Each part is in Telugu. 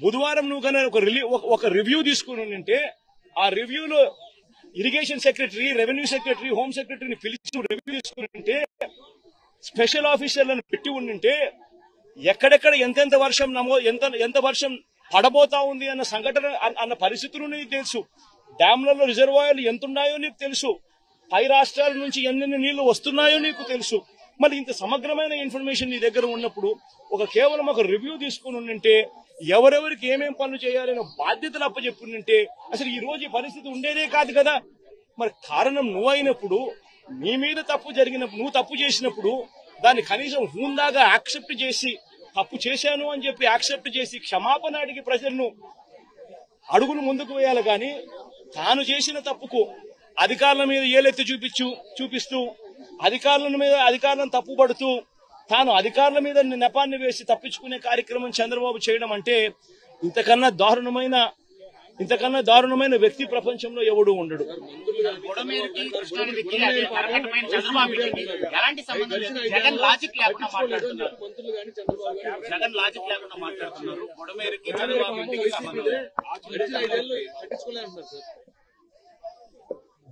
బుధవారం నువ్వు కన్నా ఒక రివ్యూ తీసుకుని ఉంటే ఆ రివ్యూలో irrigation secretary, revenue secretary, home సెక్రటరీని పిలిచి రివ్యూ తీసుకుని ఉంటే, స్పెషల్ ఆఫీసర్లను పెట్టి ఉండింటే ఎక్కడెక్కడ ఎంతెంత వర్షం ఎంత వర్షం పడబోతా ఉంది అన్న సంఘటన అన్న పరిస్థితులు నీకు తెలుసు. డ్యాంలలో రిజర్వాయర్లు ఎంతున్నాయో నీకు తెలుసు. పై రాష్ట్రాల నుంచి ఎన్నెన్ని నీళ్లు వస్తున్నాయో నీకు తెలుసు. మళ్ళీ ఇంత సమగ్రమైన ఇన్ఫర్మేషన్ నీ దగ్గర ఉన్నప్పుడు కేవలం ఒక రివ్యూ తీసుకుని ఉంటే ఎవరెవరికి ఏమేం పనులు చేయాలనే బాధ్యతలు అప్పచెప్పుంటే అసలు ఈ రోజు ఈ పరిస్థితి ఉండేదే కాదు కదా. మరి కారణం నువ్వైనప్పుడు, నీ మీద తప్పు జరిగినప్పుడు, నువ్వు తప్పు చేసినప్పుడు దాన్ని కనీసం హూందాగా యాక్సెప్ట్ చేసి, తప్పు చేశాను అని చెప్పి యాక్సెప్ట్ చేసి క్షమాపణ అడిగి ప్రజలను అడుగులు ముందుకు వేయాలి. కానీ తాను చేసిన తప్పుకు అధికారుల మీద ఏలెత్తి చూపిస్తూ అధికారులను తప్పుపడుతూ తాను అధికారుల మీద నెపాన్ని వేసి తప్పించుకునే కార్యక్రమం చంద్రబాబు చేయడం అంటే ఇంతకన్నా దారుణమైన వ్యక్తి ప్రపంచంలో ఎవడు ఉండడు.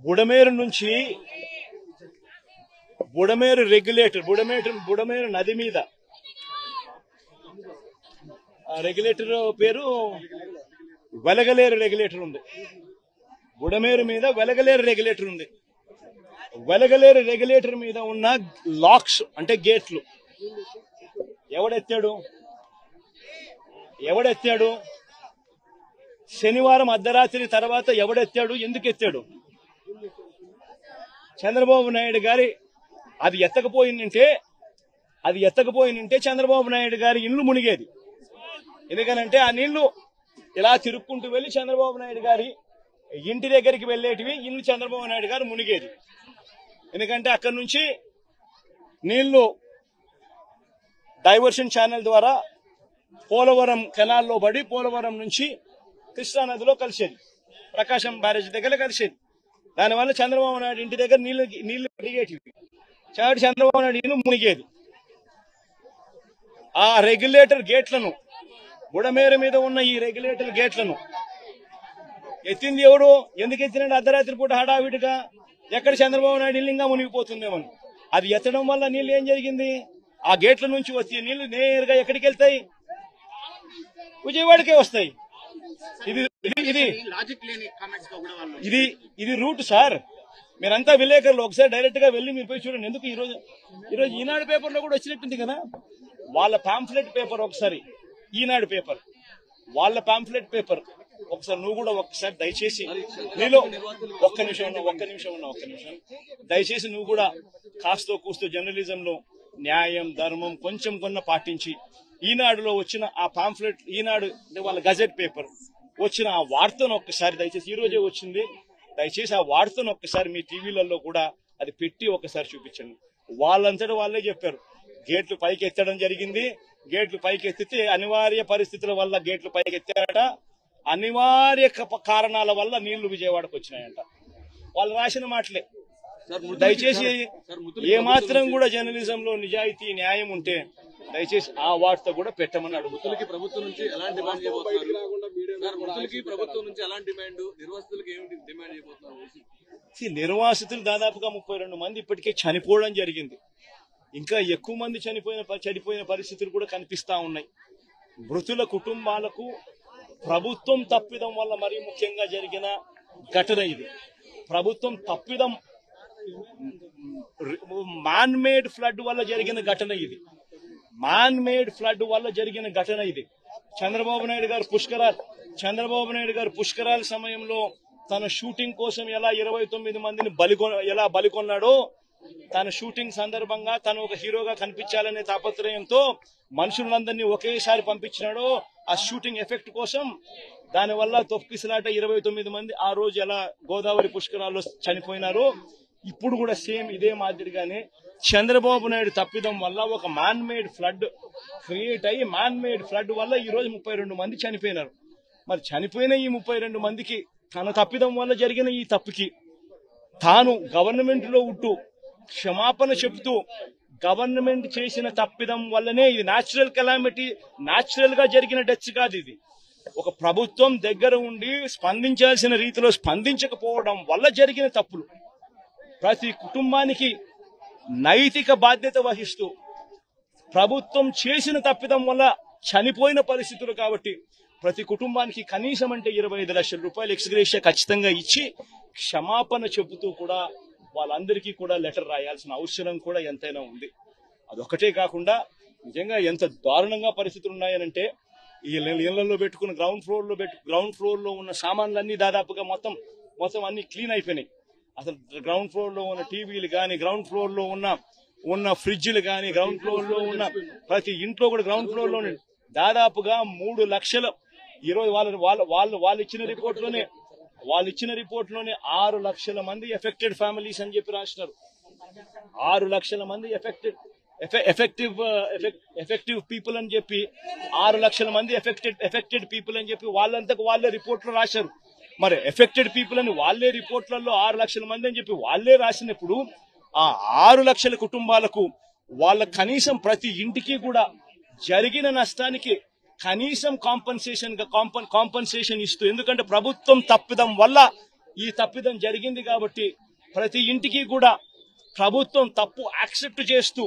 బుడమేరు నుంచి బుడమేరు నది మీద రెగ్యులేటర్ పేరు వెలగలేరు రెగ్యులేటర్ ఉంది. బుడమేరు మీద వెలగలేరు రెగ్యులేటర్ ఉంది. వెలగలేరు రెగ్యులేటర్ మీద ఉన్న లాక్స్ అంటే గేట్లు ఎవడెత్తాడు? శనివారం అర్ధరాత్రి తర్వాత ఎవడెత్తాడు? ఎందుకు ఎత్తాడు? చంద్రబాబు నాయుడు గారి అది ఎత్తకపోయిందంటే చంద్రబాబు నాయుడు గారి ఇల్లు మునిగేది. ఎందుకనంటే ఆ నీళ్లు ఇలా తిరుక్కుంటూ వెళ్లి చంద్రబాబు నాయుడు గారి ఇంటి దగ్గరికి వెళ్లేటివి, ఇల్లు చంద్రబాబు నాయుడు గారు మునిగేది. ఎందుకంటే అక్కడి నుంచి నీళ్లు డైవర్షన్ ఛానల్ ద్వారా పోలవరం కెనాల్లో పడి పోలవరం నుంచి కృష్ణా నదిలో కలిసేది, ప్రకాశం బ్యారేజ్ దగ్గర కలిసేది. దానివల్ల చంద్రబాబు నాయుడు ఇంటి దగ్గర నీళ్లు పెరిగేటివి, చంద్రబాబు నాయుడు ఇల్లు మునిగేది. ఆ రెగ్యులేటర్ గేట్లను, బుడమేరు మీద ఉన్న ఈ రెగ్యులేటర్ గేట్లను ఎత్తింది ఎవడు? ఎందుకు ఎత్తినాడు? అర్ధరాత్రి పూట హడావిడిగా ఎక్కడ చంద్రబాబు నాయుడు ఇల్లు ఇంకా మునిగిపోతుందేమని. అది ఎత్తడం వల్ల నీళ్లు ఏం జరిగింది? ఆ గేట్ల నుంచి వచ్చే నీళ్లు నేరుగా ఎక్కడికి వెళ్తాయి? విజయవాడకే వస్తాయి. ఇది రూట్ సార్. మీరంతా విలేకరులు ఒకసారి డైరెక్ట్ గా వెళ్ళి మీరు పోయి చూడండి. ఎందుకు ఈరోజు ఈనాడు పేపర్ లో కూడా వచ్చినట్టుంది కదా వాళ్ళ పాంఫ్లెట్ పేపర్. ఒకసారి ఈనాడు పేపర్, వాళ్ళ పాంఫ్లెట్ పేపర్ ఒకసారి నువ్వు కూడా ఒక్కసారి దయచేసి నీలో ఒక్క నిమిషం దయచేసి నువ్వు కూడా కాస్తో కూస్తో జర్నలిజంలో న్యాయం ధర్మం కొంచెం కొన్న పాటించి ఈనాడులో వచ్చిన ఆ పాంఫ్లెట్, ఈనాడు వాళ్ళ గజెట్ పేపర్ వచ్చిన ఆ వార్తను ఒక్కసారి దయచేసి, ఈ రోజే వచ్చింది, దయచేసి ఆ వార్తను ఒక్కసారి మీ టీవీలలో కూడా అది పెట్టి ఒక్కసారి చూపించండి. వాళ్ళంతటా వాళ్ళే చెప్పారు గేట్లు పైకి ఎత్తడం జరిగింది. గేట్లు పైకి ఎత్తితే అనివార్య పరిస్థితుల వల్ల గేట్లు పైకి ఎత్తారట. అనివార్య కారణాల వల్ల నీళ్లు విజయవాడకు వచ్చినాయంట. వాళ్ళు రాసిన మాటలే. దయచేసి ఏమాత్రం కూడా జర్నలిజంలో నిజాయితీ న్యాయం ఉంటే దయచేసి ఆ వార్త కూడా పెట్టమని అడుగుతారు. ప్రభుత్వం నుంచి ఎలాంటి డిమాండ్ చేయబోతున్నారు? నిర్వాసితులు దాదాపుగా 32 మంది ఇప్పటికే చనిపోవడం జరిగింది. ఇంకా ఎక్కువ మంది చనిపోయిన పరిస్థితులు కూడా కనిపిస్తా ఉన్నాయి. మృతుల కుటుంబాలకు ప్రభుత్వం తప్పిదం వల్ల మరీ ముఖ్యంగా జరిగిన ఘటన ఇది. ప్రభుత్వం తప్పిదం, మ్యాన్ మేడ్ ఫ్లడ్ వల్ల జరిగిన ఘటన ఇది. చంద్రబాబు నాయుడు గారు పుష్కరాల సమయంలో తన షూటింగ్ కోసం ఎలా 29 మందిని బలికొన్నాడో, తన షూటింగ్ సందర్భంగా తను ఒక హీరోగా కనిపించాలనే తాపత్రయంతో మనుషులందరినీ ఒకేసారి పంపించినాడో ఆ షూటింగ్ ఎఫెక్ట్ కోసం, దానివల్ల తొక్కిసలాట 29 మంది ఆ రోజు ఎలా గోదావరి పుష్కరాల్లో చనిపోయినారో, ఇప్పుడు కూడా సేమ్ ఇదే మాదిరిగానే చంద్రబాబు నాయుడు తప్పిదం వల్ల ఒక మ్యాన్ మేడ్ ఫ్లడ్ క్రియేట్ అయ్యి, మ్యాన్ మేడ్ ఫ్లడ్ వల్ల ఈ రోజు 32 మంది చనిపోయినారు. మరి చనిపోయిన ఈ 32 మందికి తన తప్పిదం వల్ల జరిగిన ఈ తప్పుకి తాను గవర్నమెంట్ లో ఉంటూ క్షమాపణ చెబుతూ, గవర్నమెంట్ చేసిన తప్పిదం వల్లనే ఇది న్యాచురల్ కెలామిటీ, న్యాచురల్ గా జరిగిన డెత్స్ కాదు ఇది. ఒక ప్రభుత్వం దగ్గర ఉండి స్పందించాల్సిన రీతిలో స్పందించకపోవడం వల్ల జరిగిన తప్పులు. ప్రతి కుటుంబానికి నైతిక బాధ్యత వహిస్తూ ప్రభుత్వం చేసిన తప్పిదం వల్ల చనిపోయిన పరిస్థితులు కాబట్టి ప్రతి కుటుంబానికి కనీసం అంటే 25 లక్షల రూపాయలు ఎక్స్గ్రేషియా ఖచ్చితంగా ఇచ్చి క్షమాపణ చెబుతూ కూడా వాళ్ళందరికీ కూడా లెటర్ రాయాల్సిన అవసరం కూడా ఎంతైనా ఉంది. అదొకటే కాకుండా నిజంగా ఎంత దారుణంగా పరిస్థితులు ఉన్నాయనంటే ఈ ఇళ్లలో పెట్టుకున్న గ్రౌండ్ ఫ్లోర్ లో ఉన్న సామాన్లన్నీ దాదాపుగా మొత్తం అన్ని క్లీన్ అయిపోయినాయి. అసలు గ్రౌండ్ ఫ్లోర్ లో ఉన్న టీవీలు కానీ, గ్రౌండ్ ఫ్లోర్ లో ఉన్న ఫ్రిడ్జ్లు కానీ, గ్రౌండ్ ఫ్లోర్ లో ఉన్న ప్రతి ఇంట్లో కూడా గ్రౌండ్ ఫ్లోర్ లో దాదాపుగా 3 లక్షల ఈరోజు వాళ్ళు ఇచ్చిన రిపోర్ట్ లోనే 6 లక్షల మంది ఎఫెక్టెడ్ ఫ్యామిలీస్ అని చెప్పి రాసినారు. 6 లక్షల మంది ఎఫెక్టివ్ పీపుల్ అని చెప్పి 6 లక్షల మంది ఎఫెక్టెడ్ పీపుల్ అని చెప్పి వాళ్ళంతకు వాళ్ళే రిపోర్ట్ లో రాశారు. మరి ఎఫెక్టెడ్ పీపుల్ అని వాళ్ళే రిపోర్ట్లలో 6 లక్షల మంది అని చెప్పి వాళ్ళే రాసినప్పుడు ఆ 6 లక్షల కుటుంబాలకు వాళ్ళ కనీసం ప్రతి ఇంటికి కూడా జరిగిన నష్టానికి కనీసం కాంపన్సేషన్ ఇస్తూ, ఎందుకంటే ప్రభుత్వం తప్పిదం వల్ల ఈ తప్పిదం జరిగింది కాబట్టి ప్రతి ఇంటికి కూడా ప్రభుత్వం తప్పు యాక్సెప్ట్ చేస్తూ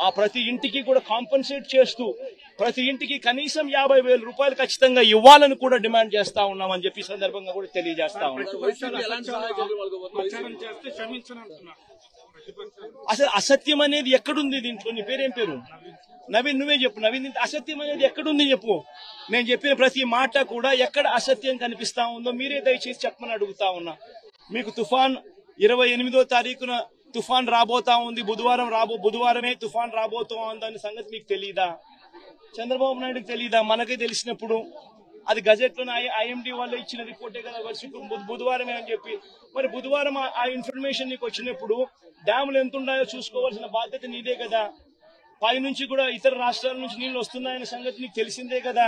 ఆ ప్రతి ఇంటికి కూడా కాంపన్సేట్ చేస్తూ ప్రతి ఇంటికి కనీసం 50,000 రూపాయలు ఖచ్చితంగా ఇవ్వాలని కూడా డిమాండ్ చేస్తా ఉన్నామని చెప్పి సందర్భంగా కూడా తెలియజేస్తా ఉన్నాం. అసలు అసత్యం అనేది ఎక్కడుంది దీంట్లో? నీ పేరేం పేరు? నవీన్, నువ్వే చెప్పు. నవీన్, అసత్యం అనేది ఎక్కడుంది చెప్పు. నేను చెప్పిన ప్రతి మాట కూడా ఎక్కడ అసత్యం కనిపిస్తా ఉందో మీరే దయచేసి చెప్పమని అడుగుతా ఉన్నా. మీకు తుఫాన్ 28వ తారీఖున తుఫాన్ రాబోతా ఉంది, బుధవారమే తుఫాన్ రాబోతా ఉందనే సంగతి మీకు తెలీదా? చంద్రబాబు నాయుడుకి తెలీదా? మనకే తెలిసినప్పుడు అది గజెట్ లోనే ఐఎండీ వాళ్ళు ఇచ్చిన రిపోర్టే కదా బుధవారమే అని చెప్పి. మరి బుధవారం ఆ ఇన్ఫర్మేషన్ నీకు వచ్చినప్పుడు డ్యాములు ఎంత ఉన్నాయో చూసుకోవాల్సిన బాధ్యత నీదే కదా. పైనుంచి కూడా ఇతర రాష్ట్రాల నుంచి నీళ్లు వస్తున్నాయనే సంగతి నీకు తెలిసిందే కదా.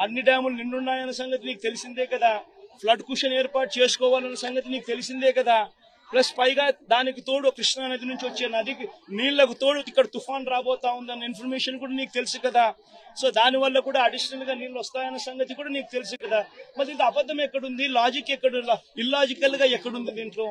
అన్ని డ్యాములు నిండున్నాయన్న సంగతి నీకు తెలిసిందే కదా. ఫ్లడ్ కుషన్ ఏర్పాటు చేసుకోవాలన్న సంగతి నీకు తెలిసిందే కదా. ప్లస్ పైగా దానికి తోడు కృష్ణా నది నుంచి వచ్చే నదికి నీళ్లకు తోడు ఇక్కడ తుఫాన్ రాబోతా ఉందన్న ఇన్ఫర్మేషన్ కూడా నీకు తెలుసు కదా. సో దానివల్ల కూడా అడిషనల్ గా నీళ్లు వస్తాయన్న సంగతి కూడా నీకు తెలుసు కదా. మరి ఇది అబద్ధం ఎక్కడుంది? లాజిక్ ఎక్కడ? ఇల్లాజికల్ గా ఎక్కడుంది దీంట్లో?